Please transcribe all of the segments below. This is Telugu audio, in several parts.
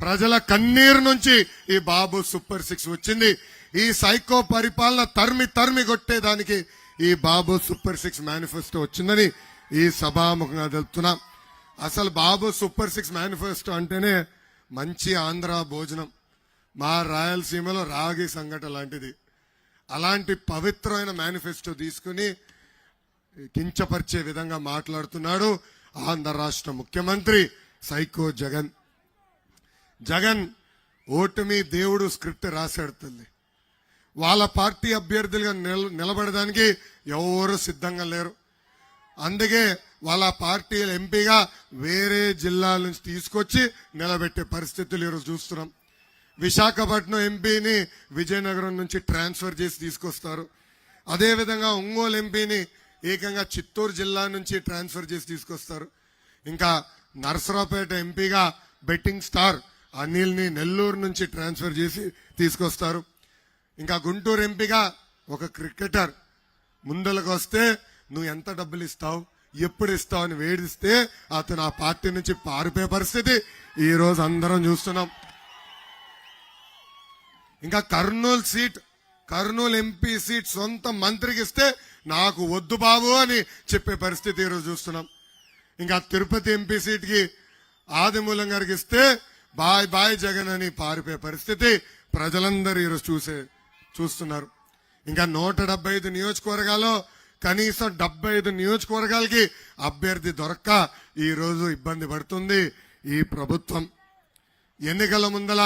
ప్రజల కన్నీరు నుంచి ఈ బాబు సూపర్ 6 వచ్చింది. ఈ సైకో పరిపాలన తరిమి కొట్టేదానికి ఈ బాబు సూపర్ 6 మేనిఫెస్టో వచ్చిందని ఈ సభాముఖంగా తెలుపుతున్నా. అసలు బాబు సూపర్ 6 మేనిఫెస్టో అంటేనే మంచి ఆంధ్ర భోజనం, మా రాయలసీమలో రాగి సంఘట లాంటిది. అలాంటి పవిత్రమైన మేనిఫెస్టో తీసుకుని కించపరిచే విధంగా మాట్లాడుతున్నాడు ఆంధ్ర రాష్ట్ర ముఖ్యమంత్రి సైకో జగన్. జగన్ ఓటమి దేవుడు స్క్రిప్ట్ రాసేడుతుంది. వాళ్ళ పార్టీ అభ్యర్థులుగా నిలబడడానికి ఎవరు సిద్ధంగా లేరు. అందుకే వాళ్ళ పార్టీ ఎంపీగా వేరే జిల్లాల నుంచి తీసుకొచ్చి నిలబెట్టే పరిస్థితులు ఈరోజు చూస్తున్నాం. విశాఖపట్నం ఎంపీని విజయనగరం నుంచి ట్రాన్స్ఫర్ చేసి తీసుకొస్తారు. అదేవిధంగా ఒంగోలు ఎంపీని ఏకంగా చిత్తూరు జిల్లా నుంచి ట్రాన్స్ఫర్ చేసి తీసుకొస్తారు. ఇంకా నరసరావుపేట ఎంపీగా బెట్టింగ్ స్టార్ అనిల్ని నెల్లూరు నుంచి ట్రాన్స్ఫర్ చేసి తీసుకొస్తారు. ఇంకా గుంటూరు ఎంపీగా ఒక క్రికెటర్ ముందలకు వస్తే నువ్వు ఎంత డబ్బులు ఇస్తావు, ఎప్పుడు ఇస్తావు అని వేడిస్తే అతను ఆ పార్టీ నుంచి పారిపోయే పరిస్థితి ఈ రోజు అందరం చూస్తున్నాం. ఇంకా కర్నూలు ఎంపీ సీట్ సొంత మంత్రికి ఇస్తే నాకు వద్దు బాబు అని చెప్పే పరిస్థితి ఈరోజు చూస్తున్నాం. ఇంకా తిరుపతి ఎంపీ సీట్కి ఆదిమూలం గారికి ఇస్తే బాయ్ జగన్ అని పారిపోయే పరిస్థితి ప్రజలందరూ ఈరోజు చూస్తున్నారు. ఇంకా 175 నియోజకవర్గాల్లో కనీసం 75 నియోజకవర్గాలకి అభ్యర్థి దొరక్క ఈ రోజు ఇబ్బంది పడుతుంది ఈ ప్రభుత్వం. ఎన్నికల ముందల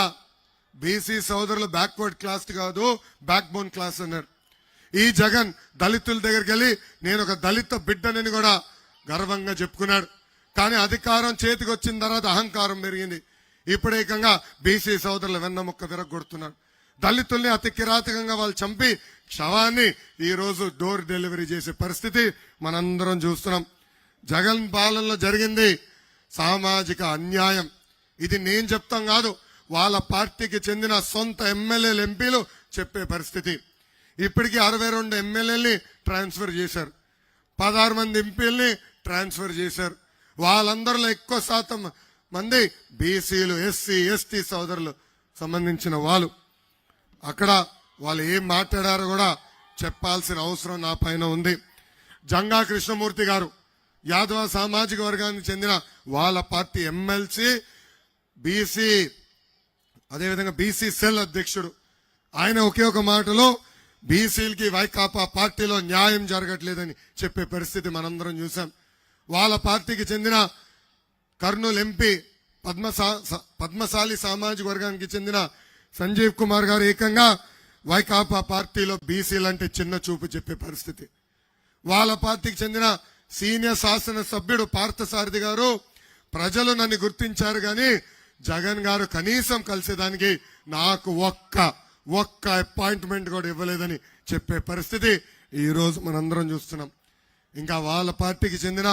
బీసీ సోదరులు బ్యాక్వర్డ్ క్లాస్ కాదు, బ్యాక్ బోన్ క్లాస్ అన్నారు. ఈ జగన్ దళితుల దగ్గరికి వెళ్ళి నేను ఒక దళిత బిడ్డనని కూడా గర్వంగా చెప్పుకున్నాడు. కానీ అధికారం చేతికి వచ్చిన తర్వాత అహంకారం పెరిగింది. ఇప్పుడు ఏకంగా బీసీ సోదరులు వెన్నముక్క విరగొడుతున్నాడు. దళితుల్ని అతి కిరాతకంగా వాళ్ళు చంపి శవాన్ని ఈ రోజు డోర్ డెలివరీ చేసే పరిస్థితి మనందరం చూస్తున్నాం. జగన్ పాలనలో జరిగింది సామాజిక అన్యాయం. ఇది నేను చెప్తాం కాదు, వాళ్ళ పార్టీకి చెందిన సొంత ఎమ్మెల్యేలు ఎంపీలు చెప్పే పరిస్థితి. ఇప్పటికీ 62 ఎమ్మెల్యేలని ట్రాన్స్ఫర్ చేశారు, 16 మంది ఎంపీలని ట్రాన్స్ఫర్ చేశారు. వాళ్ళందరిలో ఎక్కువ శాతం మంది బీసీలు, ఎస్సీ, ఎస్టీ సోదరులు సంబంధించిన వాళ్ళు. అక్కడ వాళ్ళు ఏం మాట్లాడారో కూడా చెప్పాల్సిన అవసరం నా పైన ఉంది. జంగా కృష్ణమూర్తి గారు యాదవ సామాజిక వర్గానికి చెందిన వాళ్ళ పార్టీ ఎమ్మెల్సీ, బీసీ అదేవిధంగా బీసీ సెల్ అధ్యక్షుడు. ఆయన ఒకే ఒక మాటలో బీసీలకి వైకాపా పార్టీలో న్యాయం జరగట్లేదని చెప్పే పరిస్థితి మనందరం చూసాం. వాళ్ళ పార్టీకి చెందిన కర్నూలు ఎంపీ పద్మశాలి సామాజిక వర్గానికి చెందిన సంజీవ్ కుమార్ గారు ఏకంగా వైకాపా పార్టీలో బీసీలంటే చిన్న చూపు చెప్పే పరిస్థితి. వాళ్ళ పార్టీకి చెందిన సీనియర్ శాసన సభ్యుడు పార్థసారథి గారు ప్రజలు నన్ను గుర్తించారు కానీ జగన్ గారు కనీసం కలిసేదానికి నాకు ఒక్క అపాయింట్మెంట్ కూడా ఇవ్వలేదని చెప్పే పరిస్థితి ఈ రోజు మనందరం చూస్తున్నాం. ఇంకా వాళ్ళ పార్టీకి చెందిన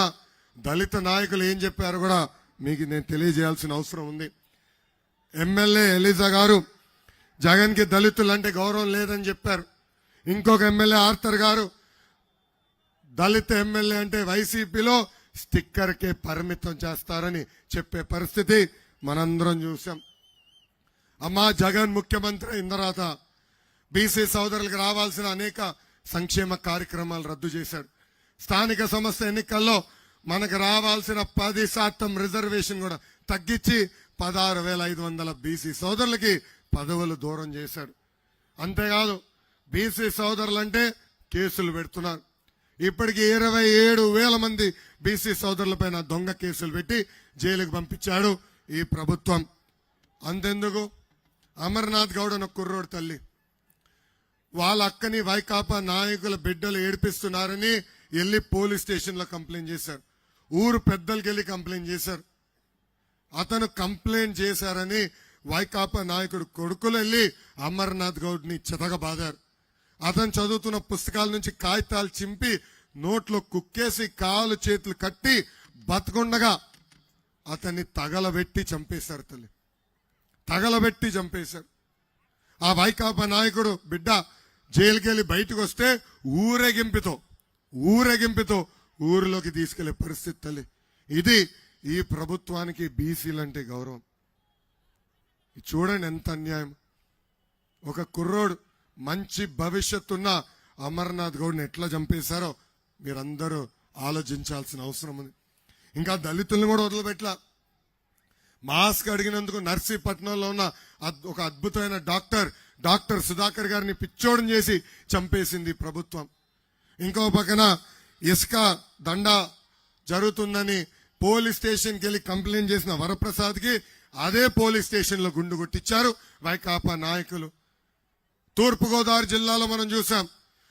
దళిత నాయకులు ఏం చెప్పారో కూడా మీకు నేను తెలియజేయాల్సిన అవసరం ఉంది. ఎమ్మెల్యే ఎలిజా గారు జగన్ కి దళితులు అంటే గౌరవం లేదని చెప్పారు. ఇంకొక ఎమ్మెల్యే ఆర్థర్ గారు దళిత ఎమ్మెల్యే అంటే వైసీపీలో స్టిక్కర్ కే పరిమితం చేస్తారని చెప్పే పరిస్థితి మనందరం చూసాం. అమ్మా జగన్ ముఖ్యమంత్రి అయిన తర్వాత బీసీ సోదరులకు రావాల్సిన అనేక సంక్షేమ కార్యక్రమాలు రద్దు చేశాడు. స్థానిక సంస్థ ఎన్నికల్లో మనకు రావాల్సిన 10% రిజర్వేషన్ కూడా తగ్గించి 16,500 బీసీ సోదరులకి పదవులు దూరం చేశాడు. అంతేకాదు బీసీ సోదరులంటే కేసులు పెడుతున్నారు. ఇప్పటికీ 27,000 మంది బీసీ సోదరులపైన దొంగ కేసులు పెట్టి జైలుకు పంపించాడు ఈ ప్రభుత్వం. అంతెందుకు అమర్నాథ్ గౌడ్ అన్న కుర్రోడు తల్లి వాళ్ళ అక్కని వైకాపా నాయకుల బిడ్డలు ఏడిపిస్తున్నారని వెళ్ళి పోలీస్ స్టేషన్ లో కంప్లైంట్ చేశారు. ఊరు పెద్దలకి వెళ్ళి కంప్లైంట్ చేశారు. అతను కంప్లైంట్ చేశారని వైకాపా నాయకుడు కొడుకులు వెళ్ళి అమర్నాథ్ గౌడ్ ని చితగబాదారు. అతను చదువుతున్న పుస్తకాల నుంచి కాగితాలు చింపి నోట్లో కుక్కేసి కాలు చేతులు కట్టి బతకుండగా అతన్ని తగలబెట్టి చంపేశారు. తగలబెట్టి చంపేశారు. ఆ వైకాపా నాయకుడు బిడ్డ జైలుకి వెళ్ళి బయటకు వస్తే ఊరేగింపుతో ఊరిలోకి తీసుకెళ్లే పరిస్థితి తల్లి. ఇది ఈ ప్రభుత్వానికి బీసీలంటే గౌరవం. చూడండి ఎంత అన్యాయం. ఒక కుర్రోడు మంచి భవిష్యత్తున్న అమర్నాథ్ గౌడ్ని ఎట్లా చంపేశారో మీరందరూ ఆలోచించాల్సిన అవసరం ఉంది. ఇంకా దళితులను కూడా వదిలిపెట్టలా. మాస్క్ అడిగినందుకు నర్సీపట్నంలో ఉన్న ఒక అద్భుతమైన డాక్టర్ సుధాకర్ గారిని పిచ్చోడం చేసి చంపేసింది ప్రభుత్వం. ఇంకో పక్కన ఇసుక దండా జరుగుతుందని పోలీస్ స్టేషన్కి వెళ్ళి కంప్లైంట్ చేసిన వరప్రసాద్కి అదే పోలీస్ స్టేషన్ లో గుండు కొట్టించారు వైకాపా నాయకులు. తూర్పుగోదావరి జిల్లాలో మనం చూసాం,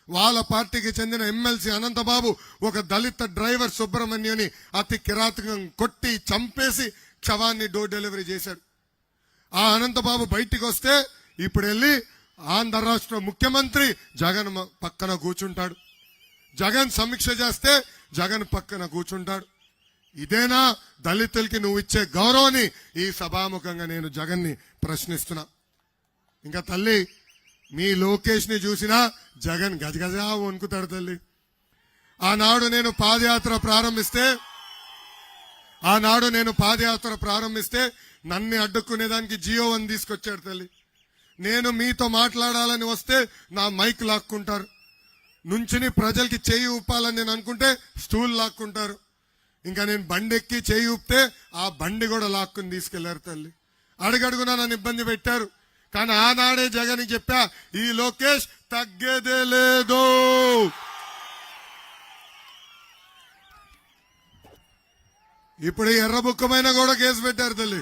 వాళ్ళ పార్టీకి చెందిన ఎమ్మెల్సీ అనంతబాబు ఒక దళిత డ్రైవర్ సుబ్రహ్మణ్యుని అతి కిరాతకం కొట్టి చంపేసి శవాన్ని డోర్ డెలివరీ చేశాడు. ఆ అనంతబాబు బయటికి వస్తే ఇప్పుడు వెళ్ళి ఆంధ్ర రాష్ట్ర ముఖ్యమంత్రి జగన్ పక్కన కూర్చుంటాడు. జగన్ సమీక్ష చేస్తే జగన్ పక్కన కూర్చుంటాడు. ఇదేనా దళితులకి నువ్వు ఇచ్చే గౌరవాన్ని ఈ సభాముఖంగా నేను జగన్ ని ప్రశ్నిస్తున్నా. ఇంకా తల్లి, మీ లోకేష్ ని చూసినా జగన్ గజగజా వణుకుతాడు తల్లి. ఆనాడు నేను పాదయాత్ర ప్రారంభిస్తే నన్ను అడ్డుకునేదానికి జియో 1 తీసుకొచ్చాడు తల్లి. నేను మీతో మాట్లాడాలని వస్తే నా మైక్ లాక్కుంటారు. నుంచుని ప్రజలకి చేయి ఊపాలని నేను అనుకుంటే స్టూల్ లాక్కుంటారు. ఇంకా నేను బండి ఎక్కి చేయి ఊపితే ఆ బండి కూడా లాక్కుని తీసుకెళ్లారు తల్లి. అడుగడుగునా నన్ను ఇబ్బంది పెట్టారు. కానీ ఆనాడే జగన్ చెప్పా, ఈ లోకేష్ తగ్గేదే లేదు. ఇప్పుడు ఎర్ర బుక్కమైన కూడా కేసు పెట్టారు తల్లి.